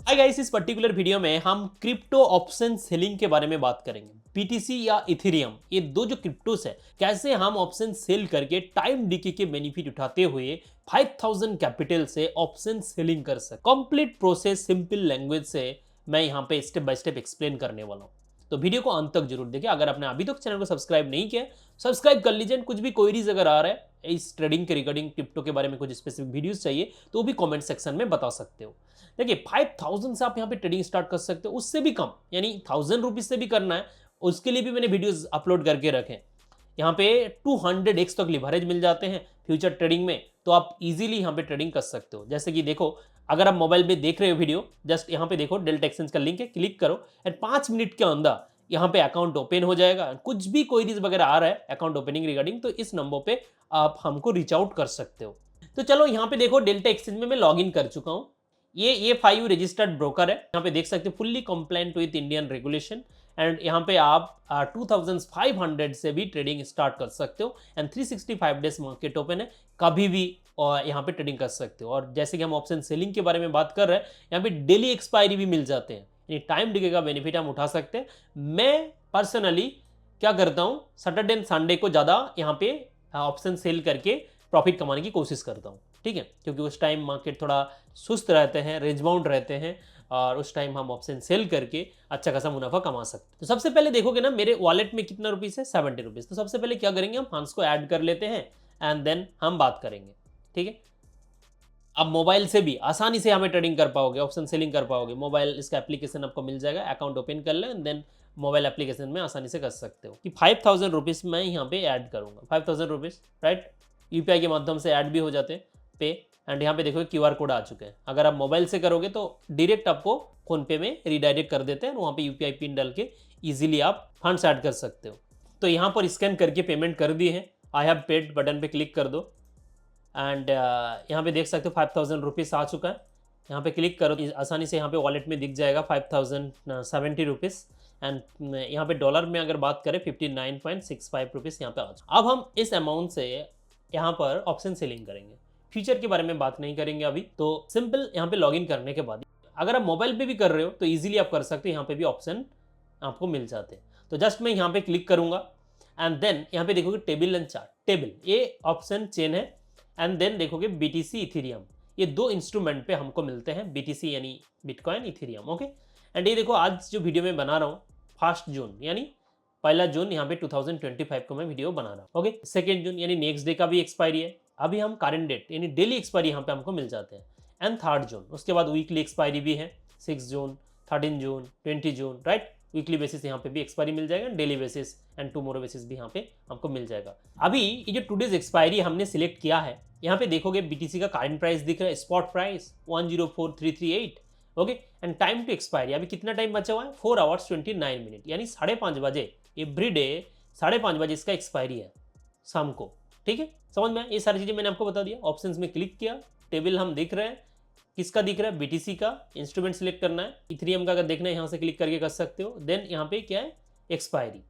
Hi guys, इस particular video में हम क्रिप्टो ऑप्शन सेलिंग के बारे में बात करेंगे। बीटीसी या इथेरियम, ये दो जो क्रिप्टोस है, कैसे हम ऑप्शन सेल करके टाइम डीके के बेनिफिट उठाते हुए 5000 कैपिटल से ऑप्शन सेलिंग कर सकते। कंप्लीट प्रोसेस सिंपल लैंग्वेज से मैं यहाँ पे स्टेप बाय स्टेप एक्सप्लेन करने वाला हूँ। तो वीडियो को अंत तक जरूर देखिए। अगर आपने अभी तक चैनल को सब्सक्राइब नहीं किया, सब्सक्राइब कर लीजिए। कुछ भी क्वेरीज अगर आ रहा है इस ट्रेडिंग के रिगार्डिंग, क्रिप्टो के बारे में कुछ स्पेसिफिक वीडियोस चाहिए तो वो भी कमेंट सेक्शन में बता सकते हो। देखिए 5000 से आप यहाँ पे ट्रेडिंग स्टार्ट कर सकते हो, उससे भी कम यानी 1000 रुपीज से भी करना है, उसके लिए भी मैंने वीडियोस अपलोड करके रखे हैं। यहाँ पे 200x तक लिवरेज मिल जाते हैं फ्यूचर ट्रेडिंग में, तो आप इजीली यहाँ पे ट्रेडिंग कर सकते हो। जैसे कि देखो, अगर आप मोबाइल पे देख रहे हो वीडियो, जस्ट यहाँ पे देखो डेल्टा एक्सचेंज का लिंक है, क्लिक करो एंड 5 मिनट के अंदर यहाँ पे अकाउंट ओपन हो जाएगा। कुछ भी क्वेरीज वगैरह आ रहा है अकाउंट ओपनिंग रिगार्डिंग, तो इस नंबर पे आप हमको रीच आउट कर सकते हो। तो चलो यहाँ पे देखो, डेल्टा एक्सचेंज में मैं लॉग इन कर चुका हूँ। ये 5 रजिस्टर्ड ब्रोकर है। यहाँ पे देख सकते हो fully compliant with Indian regulation and यहाँ पे आप 2500 से भी ट्रेडिंग स्टार्ट कर सकते हो एंड 365 डेज मार्केट ओपन है, कभी भी और यहाँ पे ट्रेडिंग कर सकते हो। और जैसे कि हम ऑप्शन सेलिंग के बारे में बात कर रहे हैं, यहाँ पे डेली एक्सपायरी भी मिल जाते हैं, यानी टाइम डिके का बेनिफिट हम उठा सकते हैं। मैं पर्सनली क्या करता हूँ, सैटरडे एंड संडे को ज़्यादा यहाँ पे ऑप्शन सेल करके प्रॉफिट कमाने की कोशिश करता हूँ, ठीक है, क्योंकि उस टाइम मार्केट थोड़ा सुस्त रहते हैं, रेंज बाउंड रहते हैं और उस टाइम हम ऑप्शन सेल करके अच्छा खासा मुनाफा कमा सकते हैं। तो सबसे पहले देखोगे ना, मेरे वॉलेट में कितना रुपीस है, 70 रुपीज़। तो सबसे पहले क्या करेंगे, हम फंड्स को ऐड कर लेते हैं एंड देन हम बात करेंगे, ठीक है। अब मोबाइल से भी आसानी से हमें ट्रेडिंग कर पाओगे, ऑप्शन सेलिंग कर पाओगे। मोबाइल इसका एप्लीकेशन आपको मिल जाएगा, अकाउंट ओपन कर ले एंड देन मोबाइल एप्लीकेशन में आसानी से कर सकते हो। कि 5000 रुपीज़ मैं यहाँ पे ऐड करूँगा, 5000 रुपीज़, राइट। यूपीआई के माध्यम से ऐड भी हो जाते हैं पे एंड यहाँ पे देखो क्यूआर कोड आ चुके हैं। अगर आप मोबाइल से करोगे तो डायरेक्ट आपको फ़ोनपे में रिडायरेक्ट कर देते हैं, वहाँ पे यूपीआई पिन डाल के ईजिली आप फंड्स ऐड कर सकते हो। तो यहाँ पर स्कैन करके पेमेंट कर दिए हैं, आई हैव पेड बटन पे क्लिक कर दो एंड यहाँ पे देख सकते हो 5000 रुपीज़ आ चुका है। यहाँ पे क्लिक करो, आसानी से यहाँ पे वॉलेट में दिख जाएगा 5070 रुपीज़ एंड यहाँ पे डॉलर में अगर बात करें 59.65 रुपीज़ यहाँ पे आ चुका। अब हम इस अमाउंट से यहाँ पर ऑप्शन सेलिंग करेंगे। फ्यूचर के बारे में बात नहीं करेंगे अभी। तो सिंपल यहाँ पे लॉगिन करने के बाद अगर आप मोबाइल पे भी कर रहे हो तो इजीली आप कर सकते हो, यहाँ पे भी ऑप्शन आपको मिल जाते हैं। तो जस्ट मैं यहाँ पे क्लिक करूँगा एंड देन यहाँ पे देखोगे टेबल एंड चार्ट। टेबल ये ऑप्शन चेन है एंड देन देखोगे बीटीसी इथेरियम, ये दो इंस्ट्रूमेंट पे हमको मिलते हैं, बीटीसी यानी बिटकॉइन, इथेरियम, ओके। एंड ये देखो, आज जो वीडियो में बना रहा हूँ 1 जून यानी 1 जून यहाँ पे 2025 को मैं वीडियो बना रहा हूँ, ओके। 2 जून यानी नेक्स्ट डे का भी एक्सपायरी है। अभी हम करंट डेट यानी डेली एक्सपायरी यहाँ पे हमको मिल जाते हैं एंड 3 जून, उसके बाद वीकली एक्सपायरी भी है 6 जून, 13 जून, 20 जून, राइट। वीकली बेसिस यहाँ पे भी एक्सपायरी मिल जाएगा, daily basis and tomorrow basis भी यहाँ पे हमको मिल जाएगा। अभी ये जो टुडेज एक्सपायरी हमने सिलेक्ट किया है, यहाँ पे देखोगे बीटीसी का करंट प्राइस दिख रहा है, spot price 104338, okay. And time to expiry अभी कितना टाइम बचा हुआ है, 4 आवर्स 29 मिनट, यानी 5:30 बजे एवरी डे 5:30 बजे इसका एक्सपायरी है शाम को, ठीक है। समझ में, ये सारी चीज़ें मैंने आपको बता दिया। ऑप्शंस में क्लिक किया, टेबल हम देख रहे हैं, किसका दिख रहा है, बीटीसी का। इंस्ट्रूमेंट सिलेक्ट करना है, इथेरियम का अगर देखना है यहाँ से क्लिक करके कर सकते हो। देन यहाँ पे क्या है, एक्सपायरी,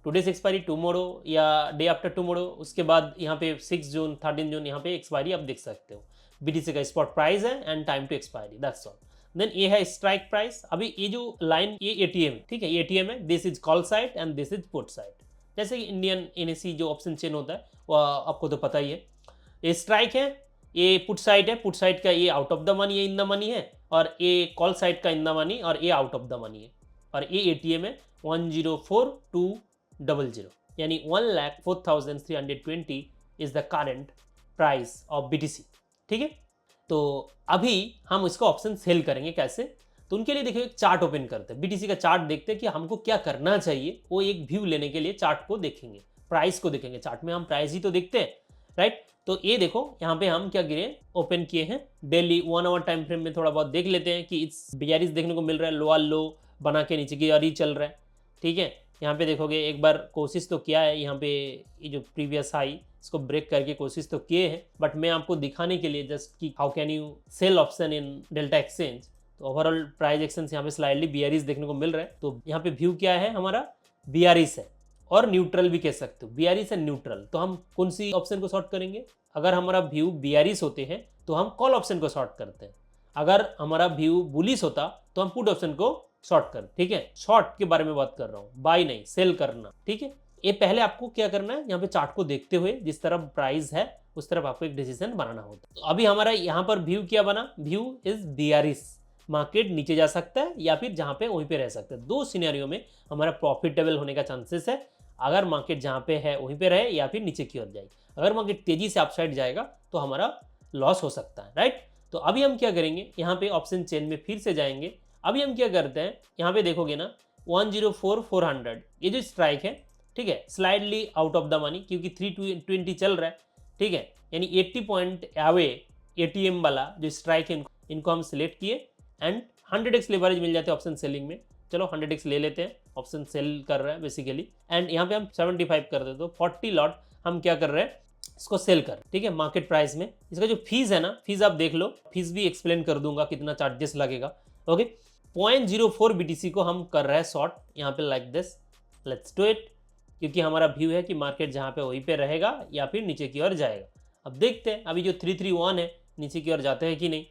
टुडेज एक्सपायरी टुमारो या डे आफ्टर टुमारो, उसके बाद यहाँ पे 6 जून, 13 जून यहाँ पे एक्सपायरी आप देख सकते हो। बीटीसी का स्पॉट प्राइस है and time to expiry, that's all. Then ये है स्ट्राइक प्राइस। अभी ये जो लाइन, ये एटीएम, ठीक है, ये एटीएम है, this is call side and this is put side. जैसे कि इंडियन एनएससी जो ऑप्शन चेन होता है वो आपको तो पता ही है। ये स्ट्राइक है, ये पुट साइड है, पुट साइड का ये आउट ऑफ द मनी, ये इन द मनी है, और ये कॉल साइड का इन द मनी और ये आउट ऑफ द मनी है। और ये एटीएम है 104200, यानी 1,04,320 is the current price of BTC, ठीक है। तो अभी हम इसको ऑप्शन सेल करेंगे कैसे, तो उनके लिए देखिए एक चार्ट ओपन करते हैं, बीटीसी का चार्ट देखते हैं कि हमको क्या करना चाहिए। वो एक व्यू लेने के लिए चार्ट को देखेंगे, प्राइस को देखेंगे। चार्ट में हम प्राइस ही तो देखते हैं, राइट। तो ये देखो यहाँ पे हम क्या गिरे, ओपन किए हैं डेली 1 आवर टाइम फ्रेम में, थोड़ा बहुत देख लेते हैं कि इस बीआरएस देखने को मिल रहा है, लो लो बना के नीचे की आरी चल रहा है, ठीक है। यहाँ पे देखोगे एक बार कोशिश तो किया है, यहाँ पे ये जो प्रीवियस हाई इसको ब्रेक करके कोशिश तो किए हैं, बट मैं आपको दिखाने के लिए जस्ट कि how can you sell option in Delta Exchange. तो ओवरऑल प्राइस एक्शन यहाँ पे स्लाइडली बीआरएस देखने को मिल रहा है। तो यहाँ पे व्यू क्या है, हमारा बीआरएस है और न्यूट्रल भी कह सकते हो, बीआरएस एंड न्यूट्रल। तो हम कौन सी ऑप्शन को शॉर्ट करेंगे, अगर हमारा व्यू बीआरएस होते हैं तो हम कॉल ऑप्शन को शॉर्ट करते हैं, अगर हमारा व्यू बुलिश होता तो हम पुट ऑप्शन को शॉर्ट कर, ठीक है। शॉर्ट के बारे में बात कर रहा हूँ, बाय नहीं, सेल करना, ठीक है। ये पहले आपको क्या करना है, यहाँ पे चार्ट को देखते हुए जिस तरफ प्राइस है उस तरफ आपको एक डिसीजन बनाना होता है। तो अभी हमारा यहाँ पर व्यू क्या बना, व्यू इज बियरिश, मार्केट नीचे जा सकता है या फिर जहाँ पे वहीं पे रह सकता है। दो सिनेरियो में हमारा प्रॉफिटेबल होने का चांसेस है, अगर मार्केट जहाँ पे है वहीं पे रहे या फिर नीचे की ओर जाए। अगर मार्केट तेजी से अपसाइड जाएगा तो हमारा लॉस हो सकता है, राइट। तो अभी हम क्या करेंगे, यहाँ पे ऑप्शन चेन में फिर से जाएंगे। अभी हम क्या करते हैं, यहाँ पे देखोगे ना 104,400 ये जो स्ट्राइक है, ठीक है, slightly out of the money क्योंकि 320 चल रहा है, ठीक है, यानी 80 पॉइंट अवे एटीएम वाला जो स्ट्राइक है इनको हम सिलेक्ट किए एंड 100x लेवरेज मिल जाते हैं ऑप्शन सेलिंग में। चलो 100x ले लेते हैं, ऑप्शन सेल कर रहा है बेसिकली, एंड यहाँ पे हम 75 कर देते, तो 40 लॉट हम क्या कर रहे हैं, इसको सेल कर, ठीक है, मार्केट प्राइस में। इसका जो फीस है ना, फीस आप देख लो, फीस भी एक्सप्लेन कर दूंगा कितना चार्जेस लगेगा, ओके। 0.04 BTC को हम कर रहे हैं शॉर्ट यहाँ पे, like this, let's do it, क्योंकि हमारा व्यू है कि मार्केट जहाँ पे वहीं पे रहेगा या फिर नीचे की ओर जाएगा। अब देखते हैं अभी जो 331 है नीचे की ओर जाते हैं कि नहीं।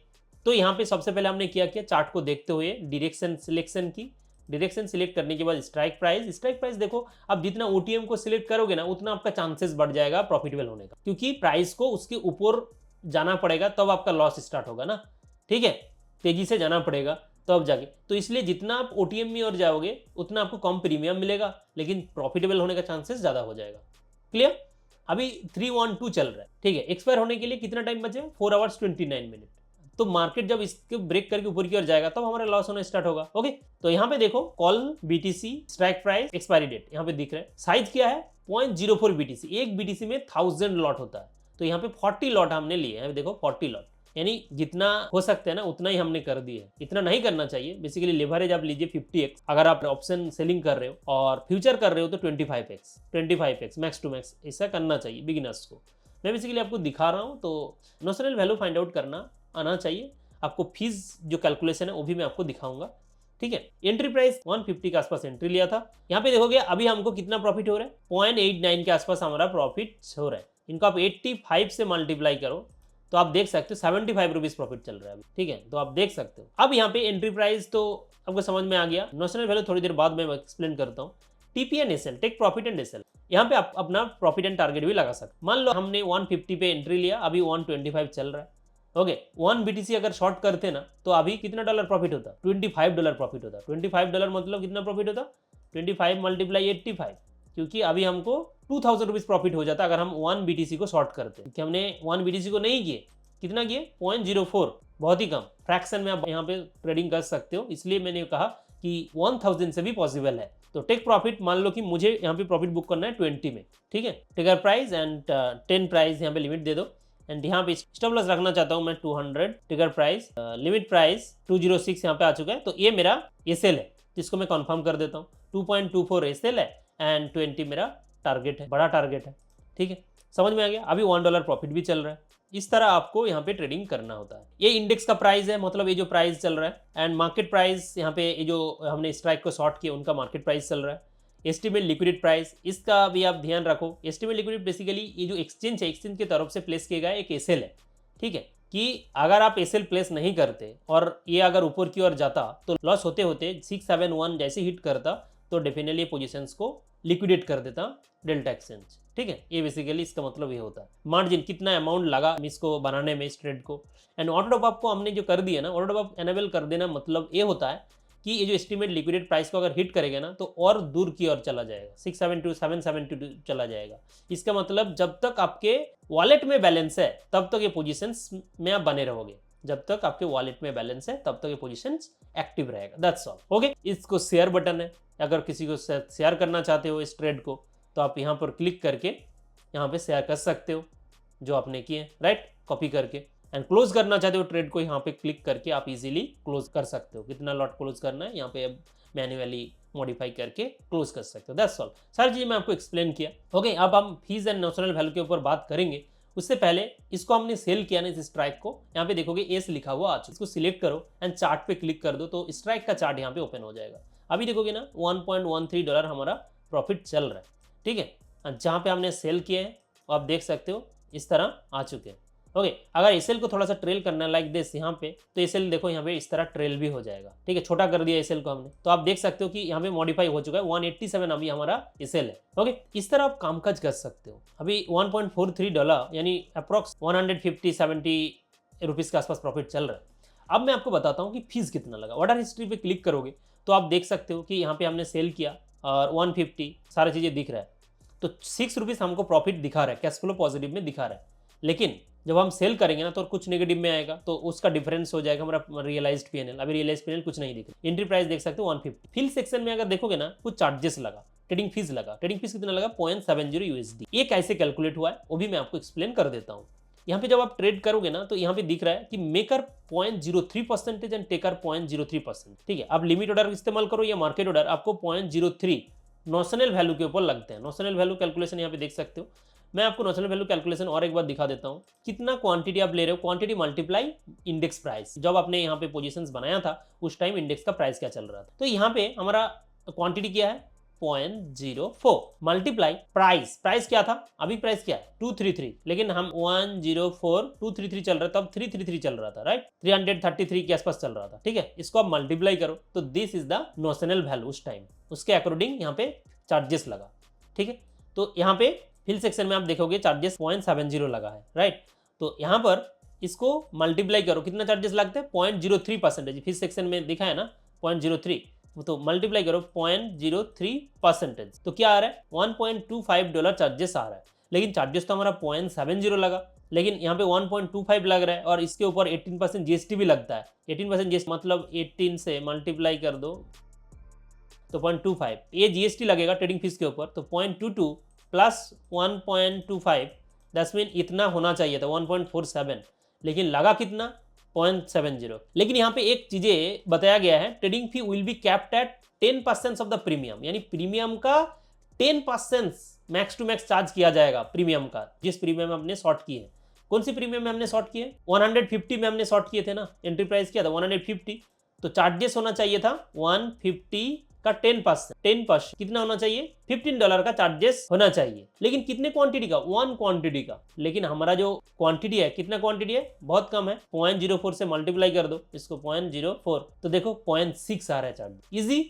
तो यहाँ पे सबसे पहले हमने क्या किया, चार्ट को देखते हुए डायरेक्शन सिलेक्शन की, डायरेक्शन सिलेक्ट करने के बाद स्ट्राइक प्राइस देखो, आप जितना ओटीएम को सिलेक्ट करोगे ना उतना आपका चांसेस बढ़ जाएगा प्रॉफिटेबल होने का, क्योंकि प्राइस को उसके ऊपर जाना पड़ेगा तब आपका लॉस स्टार्ट होगा ना, ठीक है, तेजी से जाना पड़ेगा तब जाके। तो इसलिए जितना आप ओटीएम में और जाओगे उतना आपको कम प्रीमियम मिलेगा, लेकिन प्रॉफिटेबल होने का चांसेस ज्यादा हो जाएगा। क्लियर। अभी 312 चल रहा है, ठीक है, एक्सपायर होने के लिए कितना टाइम बचे, 4 आवर्स 29 मिनट। तो मार्केट जब इसके ब्रेक करके ऊपर की ओर जाएगा तब हमारा लॉस होना स्टार्ट होगा, ओके। तो यहाँ पे देखो call BTC strike price expiry date यहाँ पे दिख रहा है, साइज क्या है 0.04 बीटीसी, एक बीटीसी में 1000 लॉट होता है, तो यहाँ पे 40 लॉट हमने लिए हैं, देखो 40 लॉट, यानी जितना हो सकता है ना उतना ही हमने कर दिया है। इतना नहीं करना चाहिए, बेसिकली लेवरेज आप लीजिए 50x, अगर आप ऑप्शन सेलिंग कर रहे हो और फ्यूचर कर रहे हो तो 25x मैक्स टू मैक्स ऐसा करना चाहिए बिगिनर्स को। मैं बेसिकली आपको दिखा रहा हूँ, तो नोशनल वैल्यू फाइंड आउट करना आना चाहिए आपको। फीस जो कैलकुलेशन है वो भी मैं आपको दिखाऊंगा, ठीक है। एंट्री प्राइस 150 के आसपास एंट्री लिया था। यहाँ पे देखोगे अभी हमको कितना प्रॉफिट हो रहा है, 0.89 के आसपास हमारा प्रॉफिट हो रहा है। इनको आप 85 से मल्टीप्लाई करो तो आप देख सकते हो 75 रुपीज प्रॉफिट चल रहा है अभी, ठीक है, तो आप देख सकते हो। अब यहाँ पे एंट्री प्राइस तो आपको समझ में आ गया, नोशनल वैल्यू थोड़ी देर बाद मैं एक्सप्लेन करता हूँ। TP and SL, take profit and SL, यहाँ पे आप अपना प्रॉफिट एंड टारगेट भी लगा सकते। मान लो हमने 150 पे एंट्री लिया, अभी 125 चल रहा है, ओके। 1 बीटीसी अगर शॉर्ट करते ना तो अभी कितना डॉलर प्रॉफिट होता, $25 प्रॉफिट होता। $25 मतलब कितना प्रॉफिट होता, 25 मल्टीप्लाई 85, क्योंकि अभी हमको 2000 रुपीज प्रॉफिट हो जाता अगर हम 1 बीटीसी को शॉर्ट करते, क्योंकि हमने 1 बीटीसी को नहीं किए, कितना किए 0.04, बहुत ही कम फ्रैक्शन में आप यहाँ पे ट्रेडिंग कर सकते हो, इसलिए मैंने कहा कि 1000 से भी पॉसिबल है। तो टेक प्रॉफिट मान लो कि मुझे यहाँ पे प्रॉफिट बुक करना है 20 में, ठीक है, टिगर प्राइस एंड 10 प्राइस यहाँ पे लिमिट दे दो, एंड यहाँ पे स्टॉप लॉस रखना चाहता हूँ मैं 200, टिगर प्राइस लिमिट प्राइस 206 यहाँ पे आ चुका है। तो ये मेरा एसएल है जिसको मैं कंफर्म कर देता हूँ, 2.24 एसएल है एंड 20 मेरा टारगेट है, बड़ा टारगेट है, ठीक है, समझ में आ गया। अभी $1 प्रॉफिट भी चल रहा है। इस तरह आपको यहाँ पे ट्रेडिंग करना होता है। ये इंडेक्स का प्राइस है, मतलब ये जो प्राइस चल रहा है, एंड मार्केट प्राइस यहाँ पे ये जो हमने स्ट्राइक को शॉर्ट किया उनका मार्केट प्राइस चल रहा है। एस्टिमेट लिक्विडिट प्राइस, इसका भी आप ध्यान रखो। एस्टिमेट लिक्विडिट बेसिकली ये जो एक्सचेंज है, एक्सचेंज की तरफ से प्लेस किया गया एक एसएल है, ठीक है, कि अगर आप एसएल प्लेस नहीं करते और ये अगर ऊपर की ओर जाता तो लॉस होते होते 671 जैसे हिट करता तो डेफिनेटली पोजीशंस को लिक्विडेट कर देता डेल्टा एक्सचेंज, ठीक है। ये बेसिकली इसका मतलब ये होता है। मार्जिन कितना अमाउंट लगा इसको बनाने में, इस ट्रेड को, एंड ऑटो टॉप अप को हमने जो कर दिया ना, ऑटो टॉप अप एनेबल कर देना मतलब ये होता है कि ये जो एस्टिमेट लिक्विडेट प्राइस को अगर हिट करेगा ना तो और दूर की ओर चला जाएगा, 672 772 चला जाएगा। इसका मतलब जब तक आपके वॉलेट में बैलेंस है तब तक ये पोजीशंस में आप बने रहोगे, जब तक आपके वॉलेट में बैलेंस है तब तक ये पोजीशंस एक्टिव रहेगा, दैट्स ऑल, ओके। इसको शेयर बटन है, अगर किसी को शेयर करना चाहते हो इस ट्रेड को तो आप यहाँ पर क्लिक करके यहाँ पे शेयर कर सकते हो जो आपने किए, राइट, कॉपी करके, एंड क्लोज करना चाहते हो ट्रेड को यहाँ पे क्लिक करके आप इजीली क्लोज कर सकते हो। कितना लॉट क्लोज करना है यहाँ पे अब मैन्युअली मॉडिफाई करके क्लोज कर सकते हो, दैट्स ऑल। सारी चीज़ मैं आपको एक्सप्लेन किया, ओके। अब हम फीस एंड नोशनल वैल्यू के ऊपर बात करेंगे। उससे पहले इसको हमने सेल किया ना, इस स्ट्राइक को, यहाँ पे देखोगे एस लिखा हुआ आज, इसको सिलेक्ट करो एंड चार्ट पे क्लिक कर दो तो स्ट्राइक का चार्ट यहाँ पे ओपन हो जाएगा। अभी देखोगे ना $1.13 हमारा प्रॉफिट चल रहा है, ठीक है। जहाँ पे हमने सेल किया है आप देख सकते हो इस तरह आ चुके हैं, ओके, अगर एसएल को थोड़ा सा ट्रेल करना है लाइक दिस यहाँ पे, तो एसएल देखो यहाँ पे इस तरह ट्रेल भी हो जाएगा। ठीक है, छोटा कर दिया एसएल को हमने, तो आप देख सकते हो कि यहाँ पे मॉडिफाई हो चुका है, 187 अभी हमारा एसएल है। ओके, इस तरह आप कामकाज कर सकते हो। अभी $1.43 यानी अप्रॉक्स 150-70 रुपीज़ के आसपास प्रॉफिट चल रहा है। अब मैं आपको बताता हूँ कि फीस कितना लगा। ऑर्डर हिस्ट्री पे क्लिक करोगे तो आप देख सकते हो कि यहाँ पे हमने सेल किया और 150 सारी चीज़ें दिख रहा है, तो 6 रुपीज़ हमको प्रॉफिट दिखा रहा है, कैश फ्लो पॉजिटिव में दिखा रहा है। लेकिन जब हम सेल करेंगे ना तो कुछ नेगेटिव में आएगा, तो उसका डिफरेंस हो जाएगा हमारा रियलाइज्ड पीएनएल। अभी रियलाइज्ड पीएनएल कुछ नहीं दिख रहा। एंट्री प्राइस देख सकते हो 150। फिल सेक्शन में अगर देखोगे ना कुछ चार्जेस लगा, ट्रेडिंग फीस लगा। ट्रेडिंग फीस कितना लगा? 0.70 यूएसडी। ये कैसे कैलकुलेट हुआ है वो भी मैं आपको एक्सप्लेन कर देता हूँ। यहाँ पे जब आप ट्रेड करोगे ना तो यहाँ पे दिख रहा है कि मेकर 0.03% एंड टेकर 0.03%। ठीक है, आप लिमिट ऑर्डर इस्तेमाल करो या मार्केट ऑर्डर, आपको 0.03 नोशनल वैल्यू के ऊपर लगते हैं। नोशनल वैल्यू कैलकुलेशन यहाँ पे देख सकते हो। मैं आपको नोशनल वैल्यू कैलकुलेशन और एक बार दिखा देता हूँ। कितना क्वांटिटी आप ले रहे हो, क्वांटिटी मल्टीप्लाई इंडेक्स प्राइस। जब आपने यहाँ पे पोजीशंस बनाया था उस टाइम इंडेक्स का प्राइस क्या चल रहा था, तो यहाँ पे हमारा क्वांटिटी क्या है 0.04 मल्टीप्लाई प्राइस। प्राइस क्या था? अभी प्राइस क्या है 233, लेकिन हम 104,233 चल रहा था, तब 333 चल रहा था, राइट, 333 के आसपास चल रहा था। ठीक है, इसको आप मल्टीप्लाई करो तो this is the notional value उस टाइम, उसके अकॉर्डिंग यहाँ पे चार्जेस लगा। ठीक है, तो यहाँ पे फिल सेक्शन में आप देखोगे चार्जेस 0.70 लगा है, राइट। तो यहाँ पर इसको मल्टीप्लाई करो, कितना चार्जेस लगते हैं 0.03%। फिल सेक्शन में दिखा है ना 0.03, तो मल्टीप्लाई करो 0.03%, तो क्या आ रहा है $1.25 चार्जेस आ रहा है। लेकिन चार्जेस तो हमारा 0.70 लगा, लेकिन यहाँ पे 1.25 लग रहा है और इसके ऊपर 18% जीएसटी भी लगता है। 18% जीएसटी मतलब 18 से मल्टीप्लाई कर दो तो 0.25 ये जीएसटी लगेगा ट्रेडिंग फीस के ऊपर, तो 0.22 प्लस 1.25 दैट्स मीन इतना होना चाहिए था 1.47, लेकिन लगा कितना 0.70। लेकिन यहाँ पे एक चीजें बताया गया है, trading fee will be capped at 10% of the premium, यानी प्रीमियम का 10% मैक्स टू मैक्स चार्ज किया जाएगा प्रीमियम का, जिस प्रीमियम में हमने शॉर्ट किए हैं। कौन सी प्रीमियम में हमने शॉर्ट किए? 150 में हमने शॉर्ट किए थे ना, एंट्री प्राइस क्या था 150, तो चार्जेस होना चाहिए था 150 का 10% कितना होना चाहिए $15 का चार्जेस होना चाहिए। लेकिन कितने क्वांटिटी का? 1 क्वांटिटी का। लेकिन हमारा जो क्वांटिटी है, कितना क्वांटिटी है? बहुत कम है, 0.04 से मल्टीप्लाई कर दो इसको 0.04, तो देखो 0.6 आ रहा है चार्ज। इजी।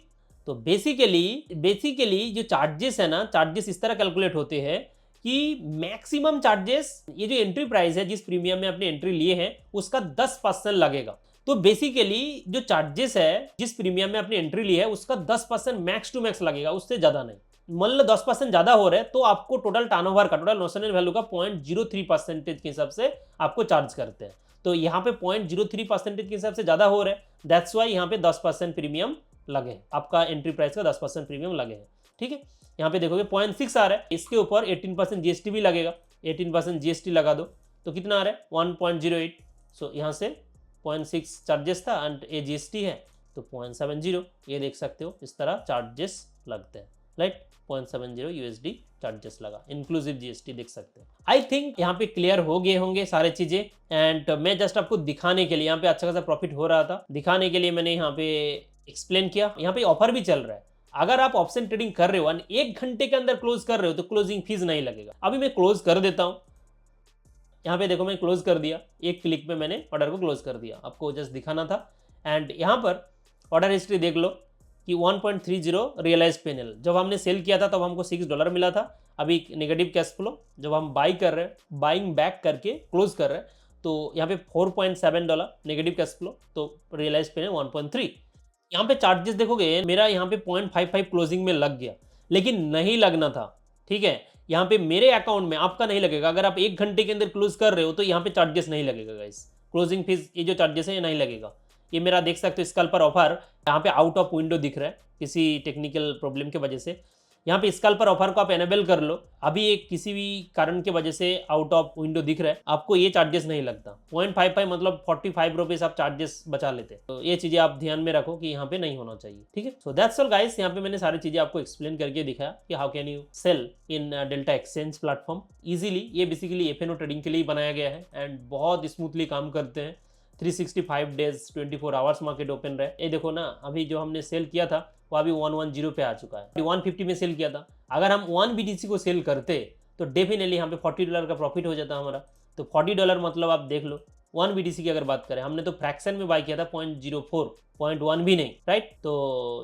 तो बेसिकली जो चार्जेस है ना, चार्जेस इस तरह कैलकुलेट होते हैं कि मैक्सिमम चार्जेस, ये जो एंट्री प्राइस है जिस प्रीमियम में आपने एंट्री लिए हैं उसका 10% लगेगा। तो बेसिकली जो चार्जेस है जिस प्रीमियम में आपने एंट्री ली है उसका 10% मैक्स टू मैक्स लगेगा, उससे ज्यादा नहीं। मान लो 10% ज्यादा हो रहा है तो आपको टोटल टर्नओवर का, टोटल नोशनल वैल्यू का 0.03% के हिसाब से आपको चार्ज करते हैं। तो यहाँ पे 0.03% के हिसाब से ज्यादा हो रहा है, दैट्स वाई यहाँ पे 10% प्रीमियम लगे हैं, आपका एंट्री प्राइस का 10% प्रीमियम लगे हैं। ठीक है, यहाँ पे देखोगे 0.6 आ रहा है, इसके ऊपर 18% जीएसटी भी लगेगा, 18% जीएसटी लगा दो तो कितना आ रहा है 1.08। सो यहाँ से 0.6 चार्जेस था एंड ये जीएसटी है तो 0.70, ये देख सकते हो इस तरह चार्जेस लगते हैं, राइट। 0.70 यूएसडी चार्जेस लगा, इंक्लूसिव जीएसटी देख सकते हैं। आई थिंक यहाँ पे क्लियर हो गए होंगे सारे चीजें, एंड मैं जस्ट आपको दिखाने के लिए, यहाँ पे अच्छा खासा प्रॉफिट हो रहा था, दिखाने के लिए मैंने यहाँ पे एक्सप्लेन किया। यहाँ पे ऑफर भी चल रहा है, अगर आप ऑप्शन ट्रेडिंग कर रहे हो और 1 घंटे के अंदर क्लोज कर रहे हो तो क्लोजिंग फीस नहीं लगेगा। अभी मैं क्लोज कर देता हूँ, यहाँ पे देखो मैं क्लोज कर दिया, एक क्लिक में मैंने ऑर्डर को क्लोज कर दिया, आपको जस्ट दिखाना था। एंड यहाँ पर ऑर्डर हिस्ट्री देख लो कि 1.30 रियलाइज पेनल, जब हमने सेल किया था तब हमको $6 मिला था। अभी नेगेटिव कैश फ्लो, जब हम बाई कर रहे हैं, बाइंग बैक करके क्लोज कर रहे हैं, तो यहाँ पे $4.7 नेगेटिव कैश फ्लो, तो रियलाइज पेनल 1.3। यहाँ पे चार्जेस देखोगे मेरा यहाँ पे 0.55 क्लोजिंग में लग गया, लेकिन नहीं लगना था। ठीक है, यहाँ पे मेरे अकाउंट में, आपका नहीं लगेगा। अगर आप 1 घंटे के अंदर क्लोज कर रहे हो तो यहाँ पे चार्जेस नहीं लगेगा गाइस, क्लोजिंग फीस ये जो चार्जेस है ये नहीं लगेगा। ये मेरा देख सकते हो स्कैल्पर ऑफर, यहाँ पे आउट ऑफ विंडो दिख रहा है किसी टेक्निकल प्रॉब्लम की वजह से। यहाँ पे स्कैल्पर ऑफर को आप एनेबल कर लो, अभी एक किसी भी कारण की वजह से आउट ऑफ विंडो दिख रहा है, आपको ये चार्जेस नहीं लगता। 0.55 मतलब 45 रुपीज आप चार्जेस बचा लेते, तो ये चीजें आप ध्यान में रखो कि यहाँ पे नहीं होना चाहिए। ठीक है, सो दैट्स ऑल गाइस, यहाँ पे मैंने सारी चीजें आपको एक्सप्लेन करके दिखाया कि how can you sell in Delta Exchange platform easily. ये बेसिकली एफएनओ ट्रेडिंग के लिए बनाया गया है एंड बहुत स्मूथली काम करते हैं। 365 डेज 24 आवर्स मार्केट ओपन रहे। ये देखो ना, अभी जो हमने सेल किया था वो अभी 110 पे आ चुका है, 150 में सेल किया था। अगर हम 1 BTC को सेल करते तो डेफिनेटली यहाँ पे $40 का प्रॉफिट हो जाता हमारा। तो $40 मतलब आप देख लो 1 BTC की अगर बात करें, हमने तो फ्रैक्शन में बाय किया था 0.04, 0.1 भी नहीं, राइट। तो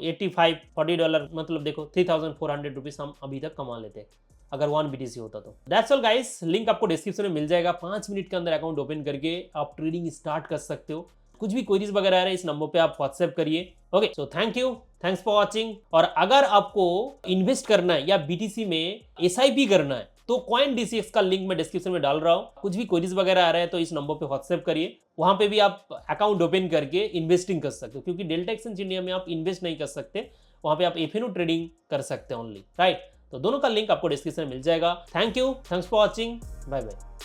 85 $40 मतलब देखो 3400 रुपीज हम अभी तक कमा लेते अगर 1 BTC होता तो। दैट्स ऑल गाइस, लिंक आपको डिस्क्रिप्शन में मिल जाएगा। 5 मिनट के अंदर अकाउंट ओपन करके आप ट्रेडिंग स्टार्ट कर सकते हो। कुछ भी क्वेरीज वगैरह आ रहे हैं इस नंबर पे आप व्हाट्सएप करिए। Okay, so thank you, thanks for watching. और अगर आपको इन्वेस्ट करना है या बीटीसी में एसआईपी करना है तो कॉइन डीसीएक्स का लिंक मैं डिस्क्रिप्शन में डाल रहा हूँ। कुछ भी क्वेरीज वगैरह आ रहे हैं तो इस नंबर पे व्हाट्सएप करिए, वहां पे भी आप अकाउंट ओपन करके इन्वेस्टिंग कर सकते हो, क्योंकि डेल्टा एक्सचेंज इंडिया में आप इन्वेस्ट नहीं कर सकते, वहां पे आप एफएनओ ट्रेडिंग कर सकते हैं ओनली, राइट। तो दोनों का लिंक आपको डिस्क्रिप्शन में मिल जाएगा। Thank you, thanks for watching, bye bye.